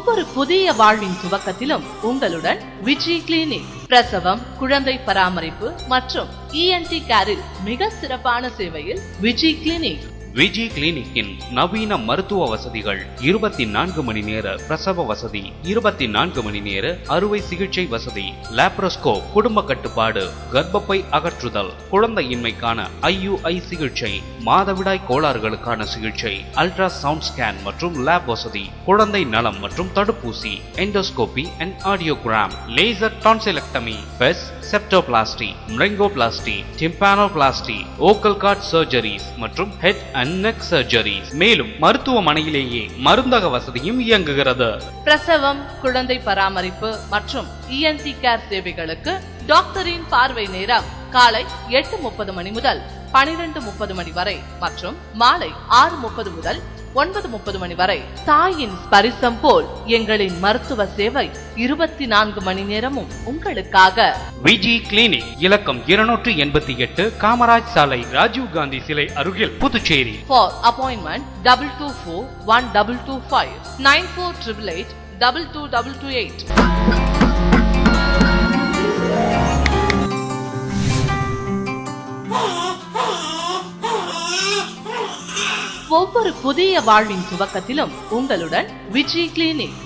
ஒவ்வொரு புதிய வாழ்வின் துவக்கத்திலும் உங்களுடன் விஜி கிளினிக். பிரசவம், குழந்தை பராமரிப்பு மற்றும் ENT கேரில் மிக சிறப்பான சேவையில் விஜி கிளினிக். விஜி கிளினிக்கின் நவீன மருத்துவ வசதிகள் 24 மணி நேர பிரசவ வசதி, 24 மணி நேர அறுவை சிகிச்சை வசதி, லாப்ரோஸ்கோப், குடும்ப கட்டுப்பாடு, கர்ப்பப்பை அகற்றுதல், குழந்தையின்மைக்கான IUI சிகிச்சை, மாதவிடாய் கோளாறுகளுக்கான சிகிச்சை, அல்ட்ரா சவுண்ட் ஸ்கேன் மற்றும் லேப் வசதி, குழந்தை நலம் மற்றும் தடுப்பூசி, endoscopy and audiogram, laser tonsillectomy, FESS, septoplasty, myringoplasty, tympanoplasty, vocal cord surgeries மற்றும் ஹெட் அண்ட் நெக் சர்ஜரிஸ். மேலும் மருத்துவமனையிலேயே மருந்தக வசதியும் இயங்குகிறது. பிரசவம், குழந்தை பராமரிப்பு மற்றும் ENT கேர் சேவைகளுக்கு டாக்டரின் பார்வை நேரம் காலை 8:30 மணி முதல் 12:30 மணி வரை மற்றும் மாலை 6:30 முதல் 9:30 மணி வரை. தாயின் ஸ்பரிசம் போல் எங்களின் மருத்துவ சேவை 24 மணி நேரமும் உங்களுக்காக. விஜி கிளினிக், இலக்கம் 288, காமராஜ் சாலை, ராஜீவ் காந்தி சிலை அருகில், புதுச்சேரி. For appointment 22412225 9488 22228. ஒவ்வொரு புதிய வாழ்வின் துவக்கத்திலும் உங்களுடன் விஜி கிளினிக்.